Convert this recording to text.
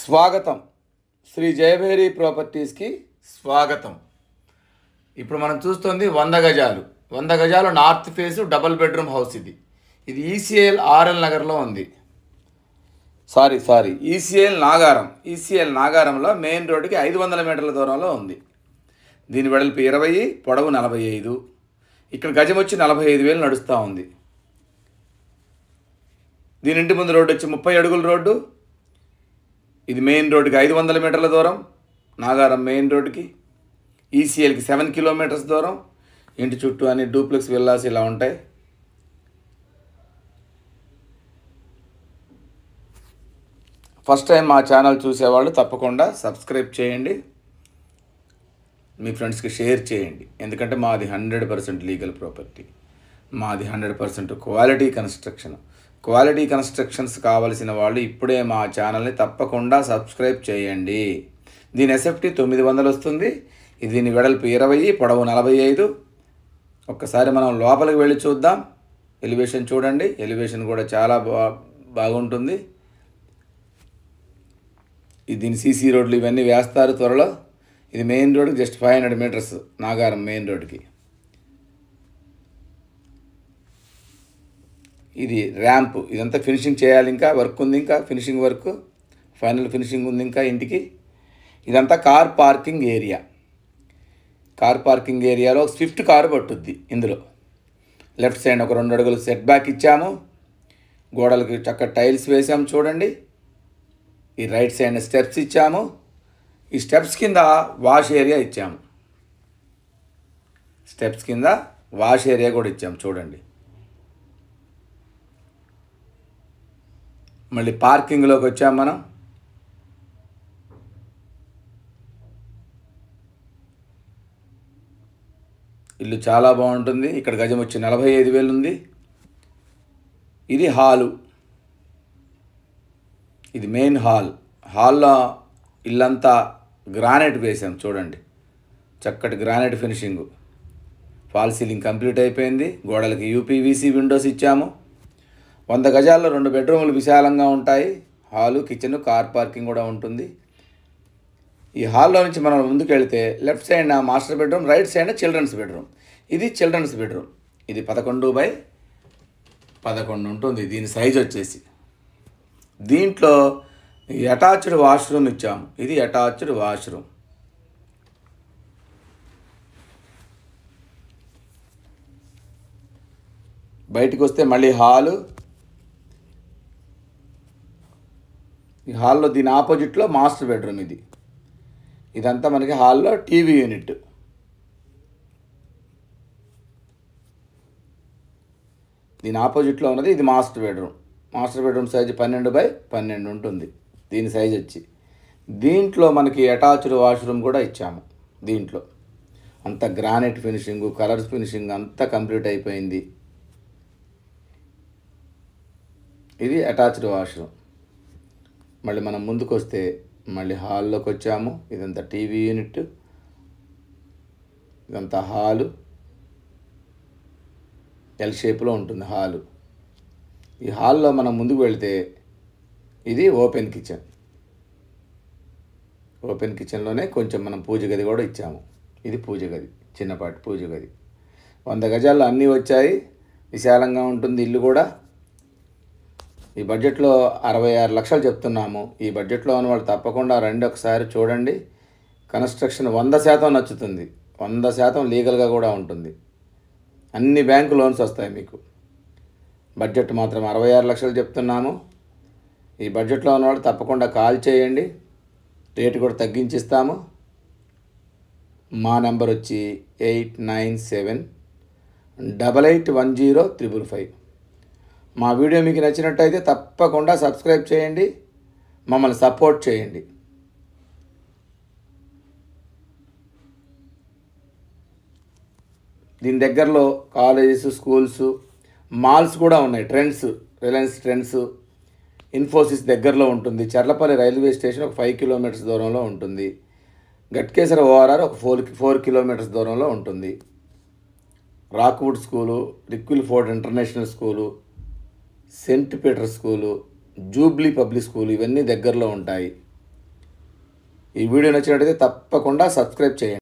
స్వాగతం. శ్రీ జయభేరి ప్రాపర్టీస్కి స్వాగతం. ఇప్పుడు మనం చూస్తుంది 100 గజాలు. 100 గజాలు north face double bedroom house. ఇది ఈసీఎల్ ఆర్ఎల్ నగర్లో ఉంది. ఈసీఎల్ నాగారంలో మెయిన్ రోడ్డుకి 500 మీటర్ల దూరంలో ఉంది. దీని వెడల్పు 20, పొడవు 45. ఇక్కడ గజం వచ్చి 45,000 నడుస్తూ ఉంది. దీని ఇంటి ముందు రోడ్డు వచ్చి 30 అడుగుల రోడ్డు. ఇది మెయిన్ రోడ్డుకి 500 మీటర్ల దూరం. నాగారం మెయిన్ రోడ్డుకి ఈసీఎల్కి 7 కిలోమీటర్స్ దూరం. ఇంటి చుట్టూ అన్ని డూప్లెక్స్ విల్లాస్ ఇలా ఉంటాయి. ఫస్ట్ టైం మా ఛానల్ చూసేవాళ్ళు తప్పకుండా సబ్స్క్రైబ్ చేయండి, మీ ఫ్రెండ్స్కి షేర్ చేయండి. ఎందుకంటే మాది 100% లీగల్ ప్రాపర్టీ, మాది 100% క్వాలిటీ కన్స్ట్రక్షన్స్ కావలసిన వాళ్ళు ఇప్పుడే మా ఛానల్ని తప్పకుండా సబ్స్క్రైబ్ చేయండి. దీని ఎస్ఎఫ్టీ 900 వస్తుంది. ఇది దీని వెడల్పు 20, పొడవు 45. ఒక్కసారి మనం లోపలికి వెళ్ళి చూద్దాం. ఎలివేషన్ చూడండి. ఎలివేషన్ కూడా చాలా బాగుంటుంది. ఇది దీని సీసీ రోడ్లు ఇవన్నీ వేస్తారు త్వరలో. ఇది మెయిన్ రోడ్కి జస్ట్ 500 మీటర్స్ నాగారం మెయిన్ రోడ్కి. ఇది ర్యాంపు. ఇదంతా ఫినిషింగ్ చేయాలి, ఇంకా వర్క్ ఉంది, ఇంకా ఫినిషింగ్ వర్క్, ఫైనల్ ఫినిషింగ్ ఉంది ఇంకా ఇంటికి. ఇదంతా car parking area. Car parking ఏరియాలో స్విఫ్ట్ కారు పట్టుద్ది. ఇందులో లెఫ్ట్ సైడ్ ఒక 2 అడుగులు సెట్ బ్యాక్ ఇచ్చాము. గోడలకి చక్కటి టైల్స్ వేసాము చూడండి. ఈ రైట్ సైడ్ స్టెప్స్ ఇచ్చాము. ఈ స్టెప్స్ కింద వాష్ ఏరియా ఇచ్చాము. స్టెప్స్ కింద వాష్ ఏరియా కూడా ఇచ్చాము చూడండి. మళ్ళీ పార్కింగ్లోకి వచ్చాము మనం. ఇల్లు చాలా బాగుంటుంది. ఇక్కడ గజం వచ్చి 45,000 ఉంది. ఇది హాలు. ఇది మెయిన్ హాల్. హాల్లో ఇల్లంతా గ్రానైట్ వేసాం చూడండి. చక్కటి granite finishing. Fall ceiling complete అయిపోయింది. గోడలకి యూపీవీసీ విండోస్ ఇచ్చాము. 100 గజాల్లో 2 బెడ్రూములు విశాలంగా ఉంటాయి. హాలు, కిచెన్, కార్ పార్కింగ్ కూడా ఉంటుంది. ఈ హాల్లో నుంచి మనం ముందుకు వెళితే left side master bedroom, right side children's bedroom. ఇది చిల్డ్రన్స్ బెడ్రూమ్. ఇది 11x11 ఉంటుంది. దీని సైజ్ వచ్చేసి. దీంట్లో అటాచ్డ్ వాష్రూమ్ ఇచ్చాము. ఇది అటాచ్డ్ వాష్రూమ్. బయటికి వస్తే మళ్ళీ హాలు. ఈ హాల్లో దీని ఆపోజిట్లో మాస్టర్ బెడ్రూమ్. ఇదంతా మనకి హాల్లో టీవీ యూనిట్. దీని ఆపోజిట్లో ఉన్నది ఇది master bedroom. Master bedroom size 12x12 ఉంటుంది. దీని సైజ్ వచ్చి. దీంట్లో మనకి అటాచ్డ్ వాష్రూమ్ కూడా ఇచ్చాము. దీంట్లో అంత గ్రానైట్ ఫినిషింగ్, కలర్స్ ఫినిషింగ్ అంతా కంప్లీట్ అయిపోయింది. ఇది అటాచ్డ్ వాష్రూమ్. మళ్ళీ మనం ముందుకు వస్తే మళ్ళీ హాల్లోకి వచ్చాము. ఇదంతా టీవీ యూనిట్, ఇదంతా హాలు. ఎల్ షేప్లో ఉంటుంది హాలు. ఈ హాల్లో మనం ముందుకు వెళితే ఇది ఓపెన్ కిచెన్. ఓపెన్ కిచెన్లోనే కొంచెం మనం పూజ గది కూడా ఇచ్చాము. ఇది పూజ గది, చిన్నపాటి పూజ గది. 100 గజాల్లో అన్నీ వచ్చాయి. విశాలంగా ఉంటుంది ఇల్లు కూడా. ఈ బడ్జెట్లో 66 లక్షలు చెప్తున్నాము. ఈ బడ్జెట్లో ఉన్న వాళ్ళు తప్పకుండా రండి, ఒకసారి చూడండి. కన్స్ట్రక్షన్ 100% నచ్చుతుంది. 100% లీగల్గా కూడా ఉంటుంది. అన్ని బ్యాంకు లోన్స్ వస్తాయి మీకు. బడ్జెట్ మాత్రం 66 లక్షలు చెప్తున్నాము. ఈ బడ్జెట్లో ఉన్న వాళ్ళు తప్పకుండా కాల్ చేయండి. రేటు కూడా తగ్గించిస్తాము. మా నెంబర్ వచ్చి 8978810555. మా వీడియో మీకు నచ్చినట్టయితే తప్పకుండా సబ్స్క్రైబ్ చేయండి, మమ్మల్ని సపోర్ట్ చేయండి. దీని దగ్గరలో కాలేజెస్, స్కూల్స్, మాల్స్ కూడా ఉన్నాయి. రిలయన్స్ ట్రెండ్స్, ఇన్ఫోసిస్ దగ్గరలో ఉంటుంది. చర్లపల్లి రైల్వే స్టేషన్ ఒక 5 కిలోమీటర్స్ దూరంలో ఉంటుంది. గట్కేసర ఓఆర్ఆర్ ఒక 4 కిలోమీటర్స్ దూరంలో ఉంటుంది. రాక్వుడ్ స్కూలు, రిక్విల్ ఫోర్డ్ international school, Saint Peter school, Jubilee public school ఇవన్నీ దగ్గరలో ఉంటాయి. ఈ వీడియో నచ్చినట్టయితే తప్పకుండా సబ్స్క్రైబ్ చేయండి.